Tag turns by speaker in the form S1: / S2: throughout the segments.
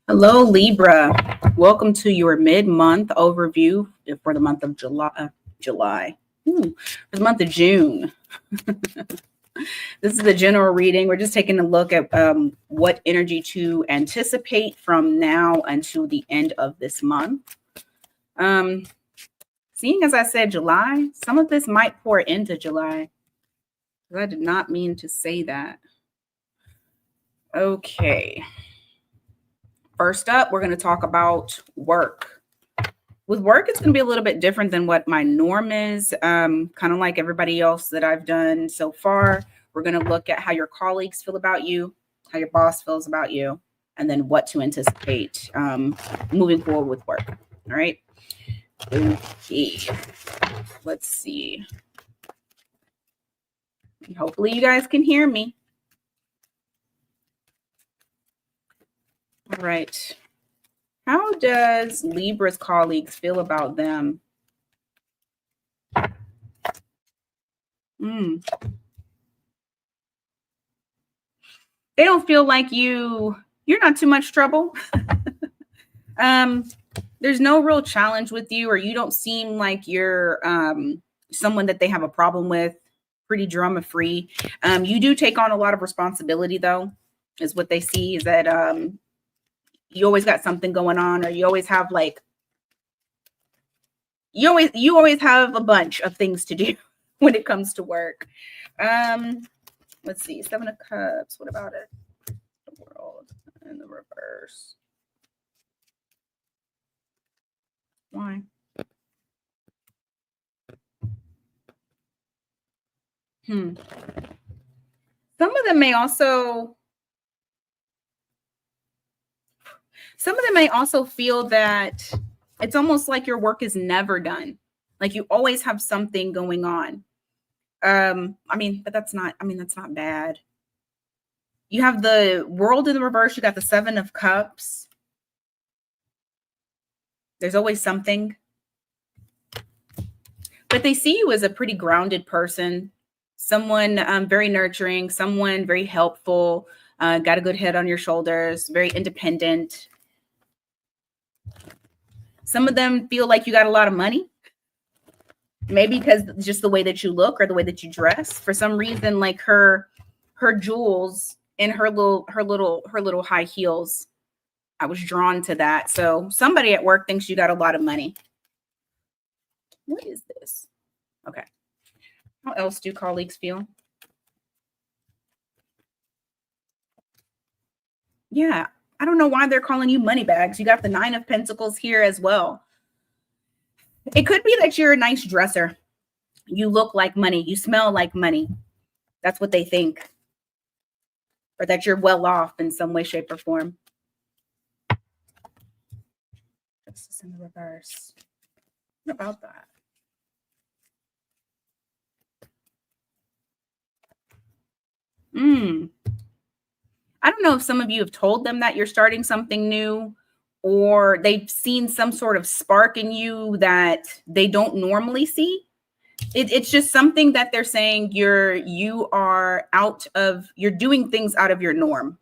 S1: Hello, Libra. Welcome to your mid-month overview for the month of for the month of June. This is the general reading. We're just taking a look at what energy to anticipate from now until the end of this month. Seeing as I said July, some of this might pour into July. I did not mean to say that. Okay. First up, we're going to talk about work. With work, it's going to be a little bit different than what my norm is. Kind of like everybody else that I've done so far. We're going to look at how your colleagues feel about you, how your boss feels about you, and then what to anticipate moving forward with work. All right. Okay. Let's see. Hopefully you guys can hear me. All right. How does Libra's colleagues feel about them? They don't feel like you're not too much trouble. There's no real challenge with you, or you don't seem like you're someone that they have a problem with. Pretty drama free. You do take on a lot of responsibility, though, is what they see, is that you always got something going on, or you always have you always have a bunch of things to do when it comes to work. Let's see, 7 of Cups. What about it? The World in the reverse. Why? Some of them may also feel that it's almost like your work is never done. Like you always have something going on. But that's not bad. You have the World in the reverse. You got the 7 of Cups. There's always something. But they see you as a pretty grounded person, someone very nurturing, someone very helpful, got a good head on your shoulders, very independent. Some of them feel like you got a lot of money. Maybe because just the way that you look or the way that you dress. For some reason, like her jewels and her little high heels, I was drawn to that. So somebody at work thinks you got a lot of money. What is this? Okay. How else do colleagues feel? Yeah. I don't know why they're calling you money bags. You got the 9 of Pentacles here as well. It could be that you're a nice dresser. You look like money. You smell like money. That's what they think. Or that you're well off in some way, shape, or form. Justice in the reverse. What about that? I don't know if some of you have told them that you're starting something new, or they've seen some sort of spark in you that they don't normally see. It's just something that they're saying you're doing things out of your norm.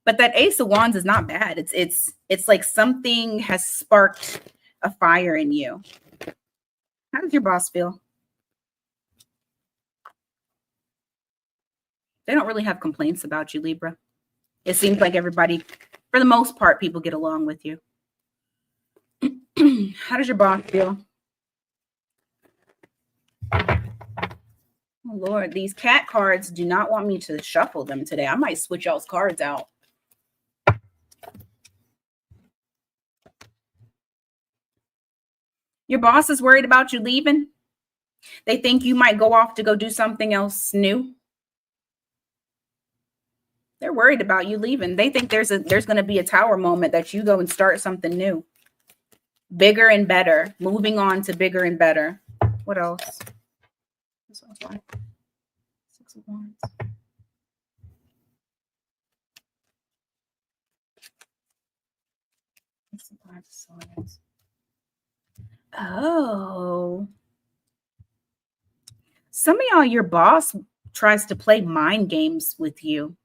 S1: But that Ace of Wands is not bad. It's like something has sparked a fire in you. How does your boss feel? They don't really have complaints about you, Libra. It seems like everybody, for the most part, people get along with you. How does your boss feel? Oh, Lord, these cat cards do not want me to shuffle them today. I might switch y'all's cards out. Your boss is worried about you leaving. They think you might go off to go do something else new. They're worried about you leaving. They think there's going to be a tower moment that you go and start something new. Bigger and better. Moving on to bigger and better. What else? This one's fine. 6 of Wands. Oh. Some of y'all, your boss tries to play mind games with you.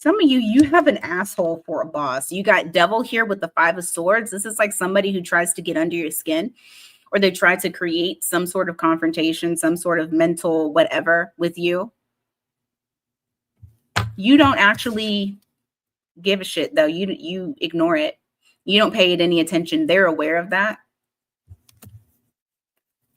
S1: Some of you have an asshole for a boss. You got devil here with the 5 of swords. This is like somebody who tries to get under your skin, or they try to create some sort of confrontation, some sort of mental whatever with you. You don't actually give a shit though. You ignore it. You don't pay it any attention. They're aware of that.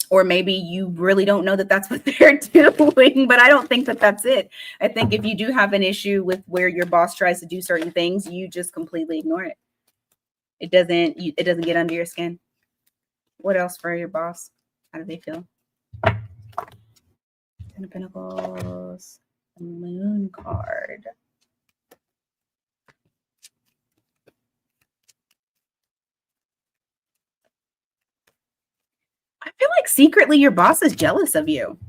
S1: Or maybe you really don't know that that's what they're doing, but I don't think that that's it. I think if you do have an issue with where your boss tries to do certain things, you just completely ignore it. It doesn't get under your skin. What else for your boss? How do they feel? 10 of Pentacles, the Moon card. I feel like secretly your boss is jealous of you.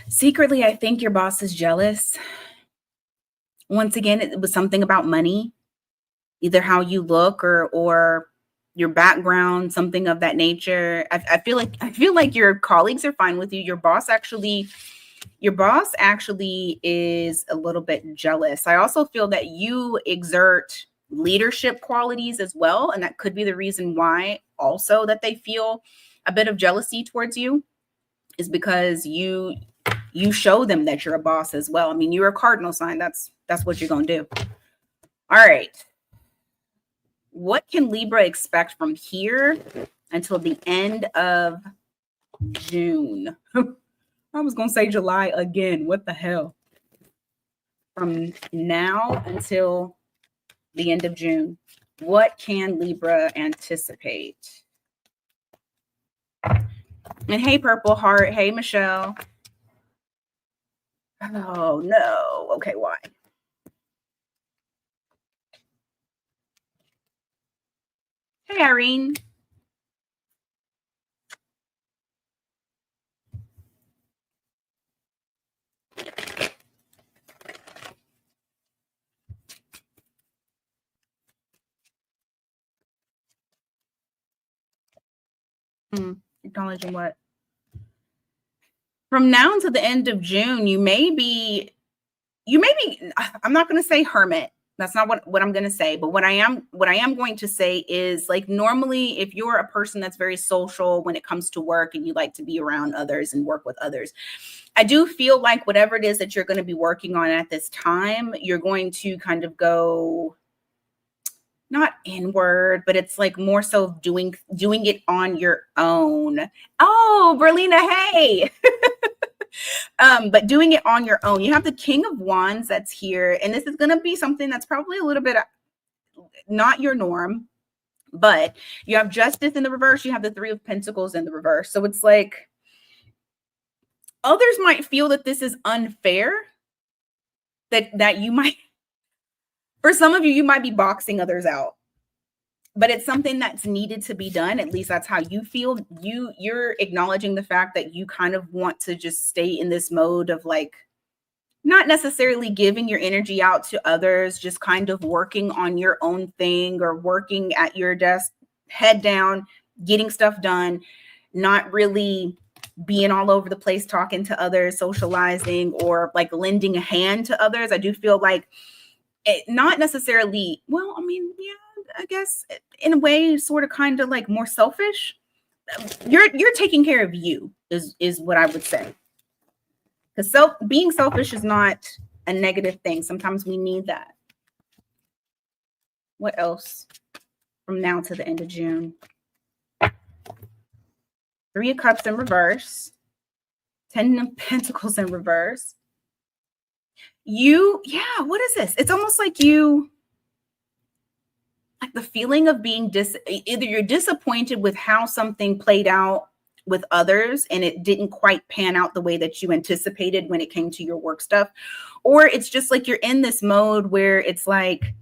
S1: Secretly, I think your boss is jealous. Once again, it was something about money, either how you look or your background, something of that nature. I feel like your colleagues are fine with you. Your boss actually is a little bit jealous. I also feel that you exert leadership qualities as well, and that could be the reason why also that they feel a bit of jealousy towards you, is because you show them that you're a boss as well. I mean, you're a cardinal sign. That's what you're going to do. All right. What can Libra expect from here until the end of June? I was going to say July again. What the hell? From now until the end of June, what can Libra anticipate? And hey, Purple Heart. Hey, Michelle. Oh, no. Okay, why? Hey, Irene. Acknowledging what? From now until the end of June, you may be, I'm not going to say hermit. That's not what I'm going to say. But what I am going to say is, like, normally if you're a person that's very social when it comes to work and you like to be around others and work with others, I do feel like whatever it is that you're going to be working on at this time, you're going to kind of go not inward, but it's like more so doing it on your own. Oh, Berlina, hey. But doing it on your own. You have the King of Wands that's here, and this is going to be something that's probably a little bit not your norm, but you have Justice in the reverse. You have the Three of Pentacles in the reverse. So it's like others might feel that this is unfair, that you might, for some of you, you might be boxing others out, but it's something that's needed to be done. At least that's how you feel. You're acknowledging the fact that you kind of want to just stay in this mode of, like, not necessarily giving your energy out to others, just kind of working on your own thing, or working at your desk, head down, getting stuff done, not really being all over the place, talking to others, socializing, or like lending a hand to others. I do feel like not necessarily, well, I mean, yeah, I guess in a way, sort of kind of like more selfish. You're taking care of you is what I would say. Because being selfish is not a negative thing. Sometimes we need that. What else from now to the end of June? Three of Cups in reverse. 10 of Pentacles in reverse. What is this? It's almost like like the feeling of being either you're disappointed with how something played out with others and it didn't quite pan out the way that you anticipated when it came to your work stuff, or it's just like you're in this mode where it's like,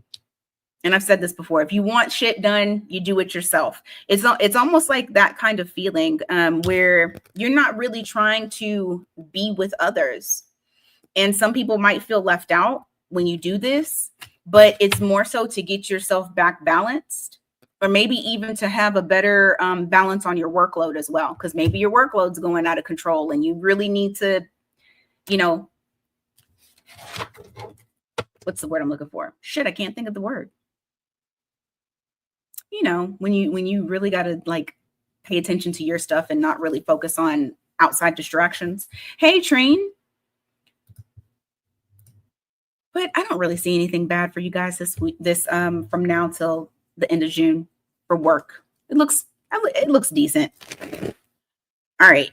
S1: and I've said this before, if you want shit done, you do it yourself. It's almost like that kind of feeling where you're not really trying to be with others. And some people might feel left out when you do this, but it's more so to get yourself back balanced. or maybe even to have a better balance on your workload as well, because maybe your workload's going out of control and you really need to, you know, what's the word I'm looking for? Shit, I can't think of the word. You know, when you really got to like pay attention to your stuff and not really focus on outside distractions. Hey, Train. But I don't really see anything bad for you guys this week, from now till the end of June for work. It looks decent. All right.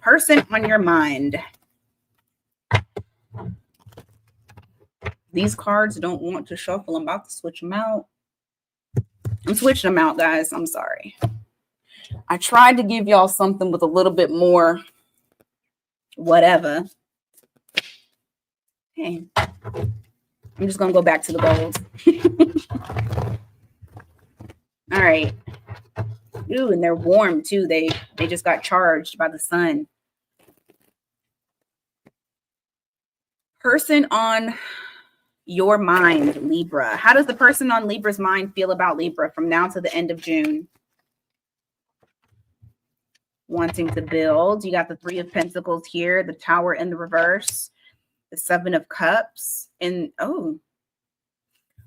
S1: Person on your mind. These cards don't want to shuffle. I'm about to switch them out. I'm switching them out, guys. I'm sorry. I tried to give y'all something with a little bit more whatever. Hey, I'm just going to go back to the gold. All right. Ooh, and they're warm too. They just got charged by the sun. Person on your mind, Libra. How does the person on Libra's mind feel about Libra from now to the end of June? Wanting to build. You got the Three of Pentacles here, the Tower in the reverse, the Seven of Cups, and oh,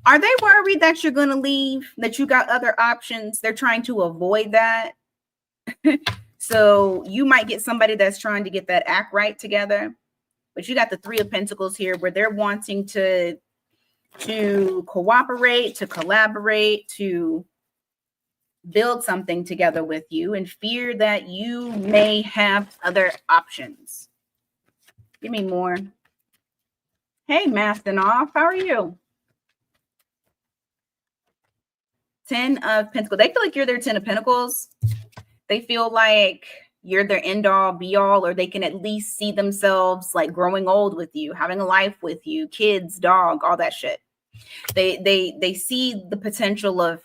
S1: are they worried that you're going to leave, that you got other options? They're trying to avoid that. So you might get somebody that's trying to get that act right together. But you got the Three of Pentacles here where they're wanting to cooperate, to collaborate, to build something together with you, and fear that you may have other options. Give me more. Hey, Mastinoff, how are you? 10 of Pentacles. They feel like you're their 10 of Pentacles. They feel like you're their end all be all, or they can at least see themselves like growing old with you, having a life with you, kids, dog, all that shit. They see the potential of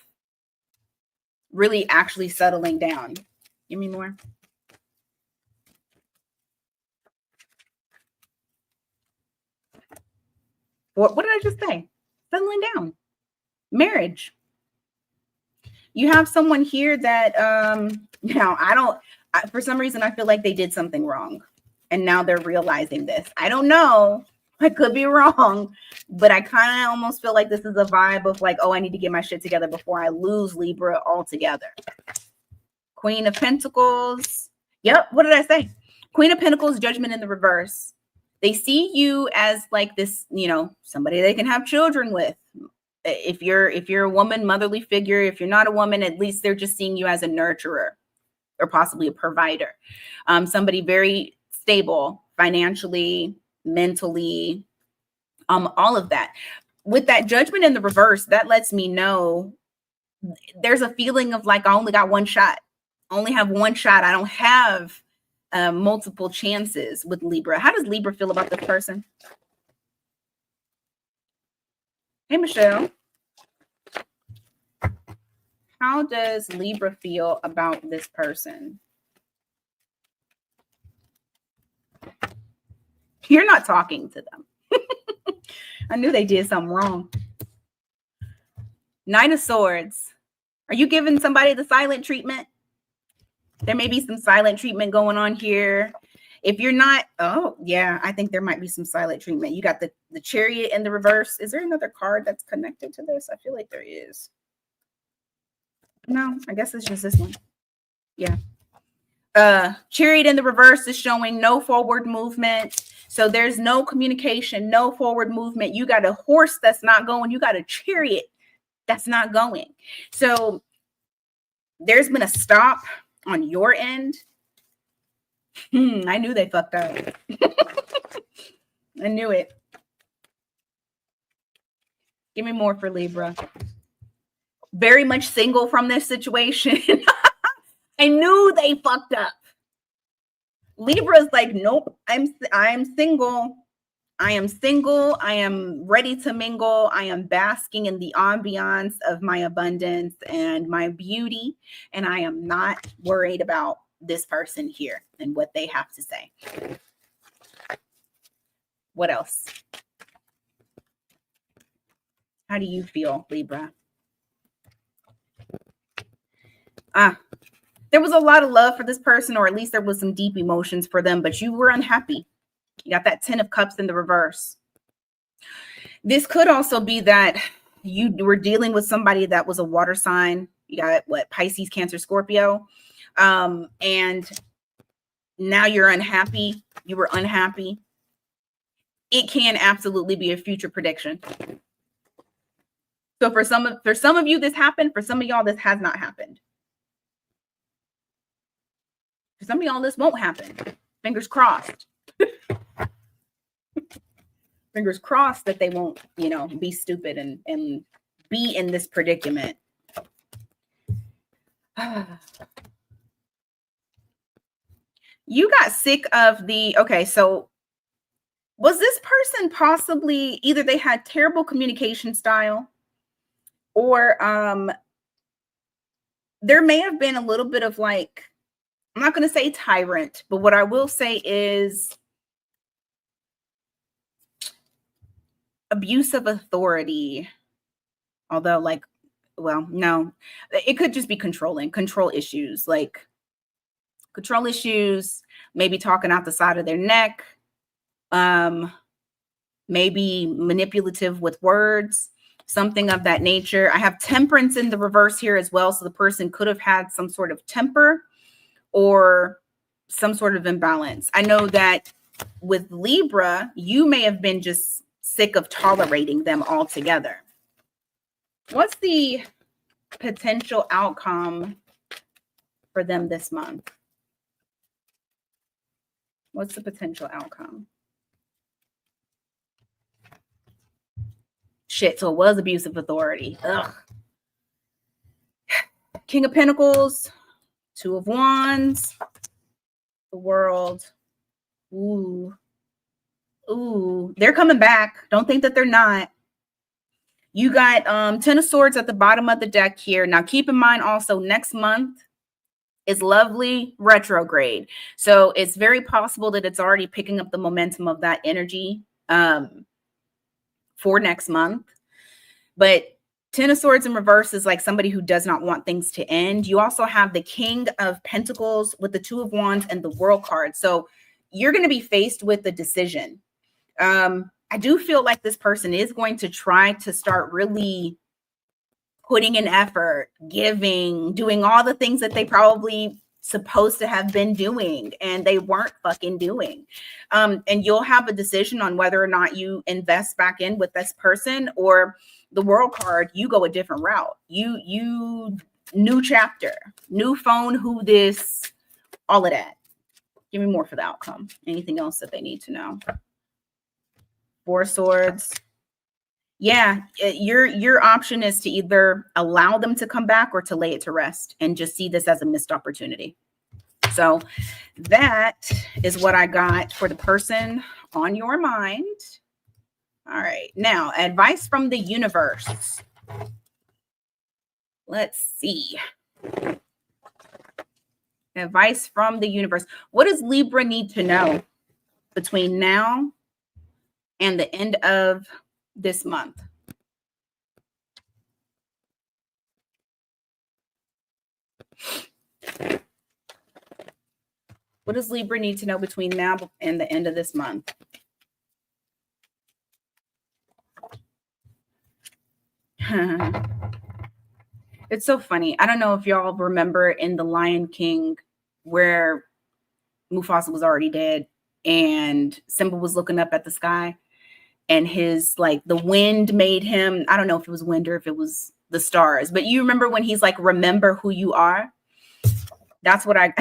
S1: really actually settling down. Give me more. What did I just say? Settling down. Marriage. You have someone here that now for some reason I feel like they did something wrong and now they're realizing this. I don't know. I could be wrong, but I kind of almost feel like this is a vibe of like, oh, I need to get my shit together before I lose Libra altogether. Queen of Pentacles. Yep. What did I say? Queen of Pentacles, Judgment in the reverse. They see you as like this, you know, somebody they can have children with. If you're a woman, motherly figure. If you're not a woman, at least they're just seeing you as a nurturer or possibly a provider. Somebody very stable financially, mentally, all of that. With that Judgment in the reverse, that lets me know there's a feeling of like, I only got one shot. I only have one shot. I don't have multiple chances with Libra. How does Libra feel about this person? Hey, Michelle. How does Libra feel about this person? You're not talking to them. I knew they did something wrong. Nine of Swords. Are you giving somebody the silent treatment? There may be some silent treatment going on here. If you're not, oh, yeah, I think there might be some silent treatment. You got the Chariot in the reverse. Is there another card that's connected to this? I feel like there is. No, I guess it's just this one. Yeah. Chariot in the reverse is showing no forward movement. So there's no communication, no forward movement. You got a horse that's not going. You got a chariot that's not going. So there's been a stop on your end. I knew they fucked up. I knew it. Give me more for Libra. Very much single from this situation. I knew they fucked up. Libra's like, nope, I'm single. I am single. I am ready to mingle. I am basking in the ambiance of my abundance and my beauty. And I am not worried about this person here and what they have to say. What else? How do you feel, Libra? There was a lot of love for this person, or at least there was some deep emotions for them, but you were unhappy. You got that 10 of Cups in the reverse. This could also be that you were dealing with somebody that was a water sign. You got what? Pisces, Cancer, Scorpio. And now you're unhappy. You were unhappy. It can absolutely be a future prediction. So for some of you, this happened. For some of y'all, this has not happened. For some of y'all, this won't happen. Fingers crossed. Fingers crossed that they won't, be stupid and be in this predicament. You got sick of okay, so was this person possibly either they had terrible communication style, or there may have been a little bit of like, I'm not going to say tyrant, but what I will say is abuse of authority. Although, like, well, no, it could just be control issues, like control issues, maybe talking out the side of their neck, maybe manipulative with words, something of that nature. I have temperance in the reverse here as well. So the person could have had some sort of temper or some sort of imbalance. I know that with Libra, you may have been just sick of tolerating them altogether. What's the potential outcome for them this month? What's the potential outcome? Shit, so it was abuse of authority. Ugh. King of Pentacles, Two of Wands, the World. Ooh, they're coming back. Don't think that they're not. You got 10 of Swords at the bottom of the deck here. Now, keep in mind also next month is lovely retrograde. So it's very possible that it's already picking up the momentum of that energy for next month. But 10 of Swords in reverse is like somebody who does not want things to end. You also have the King of Pentacles with the Two of Wands and the World card. So you're going to be faced with a decision. I do feel like this person is going to try to start really putting in effort, giving, doing all the things that they probably supposed to have been doing and they weren't fucking doing. And you'll have a decision on whether or not you invest back in with this person, or the World card, you go a different route. You new chapter, new phone, who this, all of that. Give me more for the outcome. Anything else that they need to know? Four Swords. Yeah, your option is to either allow them to come back or to lay it to rest and just see this as a missed opportunity. So that is what I got for the person on your mind. All right, now advice from the universe. Let's see. Advice from the universe. What does Libra need to know between now and the end of this month? What does Libra need to know between now and the end of this month? It's so funny. I don't know if y'all remember in The Lion King where Mufasa was already dead and Simba was looking up at the sky and his, like, the wind made him, I don't know if it was wind or if it was the stars, but you remember when he's like, remember who you are? That's what I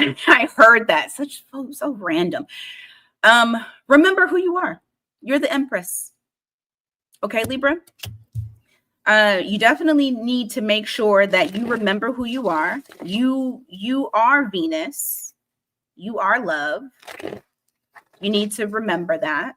S1: heard that. So random. Remember who you are. You're the Empress. Okay, Libra? You definitely need to make sure that you remember who you are. You are Venus. You are love. You need to remember that.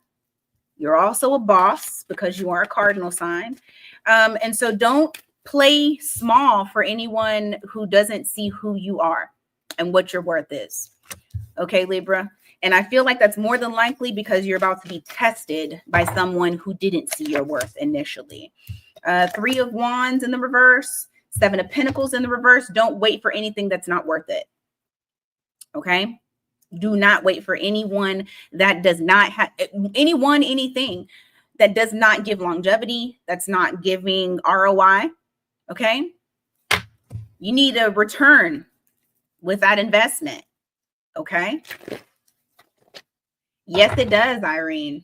S1: You're also a boss because you are a cardinal sign. And so don't play small for anyone who doesn't see who you are and what your worth is. Okay, Libra? And I feel like that's more than likely because you're about to be tested by someone who didn't see your worth initially. Three of Wands in the reverse. Seven of Pentacles in the reverse. Don't wait for anything that's not worth it. Okay? Do not wait for anyone that does not have anything that does not give longevity, that's not giving ROI. Okay? You need a return with that investment. Okay? Yes, it does, Irene.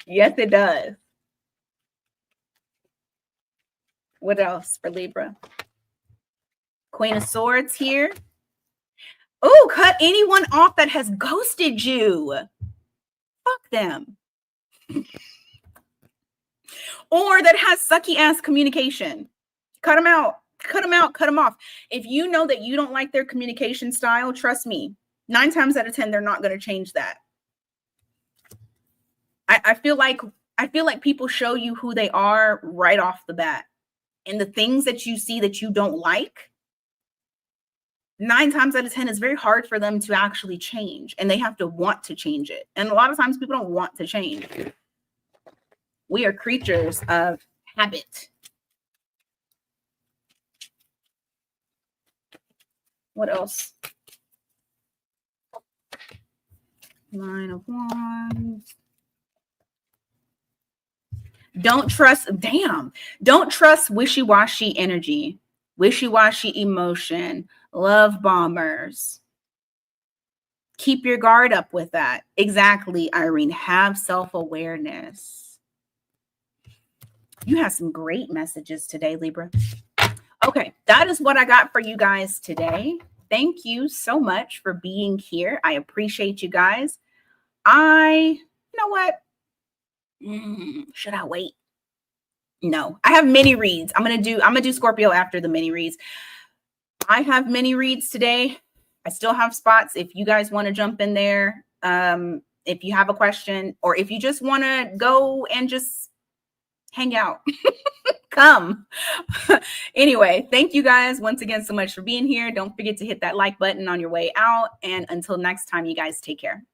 S1: Yes, it does. What else for Libra? Queen of Swords here. Oh, cut anyone off that has ghosted you. Fuck them. Or that has sucky ass communication. Cut them out. Cut them out. Cut them off. If you know that you don't like their communication style, trust me, 9 times out of 10, they're not going to change that. I feel like people show you who they are right off the bat. And the things that you see that you don't like, 9 times out of 10, it's very hard for them to actually change. And they have to want to change it. And a lot of times people don't want to change. We are creatures of habit. What else? Nine of Wands. Don't trust wishy-washy energy, wishy-washy emotion, love bombers. Keep your guard up with that. Exactly, Irene. Have self-awareness. You have some great messages today, Libra. Okay, that is what I got for you guys today. Thank you so much for being here. I appreciate you guys. You know what? Should I wait? No, I have mini reads. I'm gonna do Scorpio after the mini reads. I have mini reads today. I still have spots if you guys want to jump in there. If you have a question, or if you just want to go and just hang out, come. Anyway, thank you guys once again so much for being here. Don't forget to hit that like button on your way out. And until next time, you guys take care.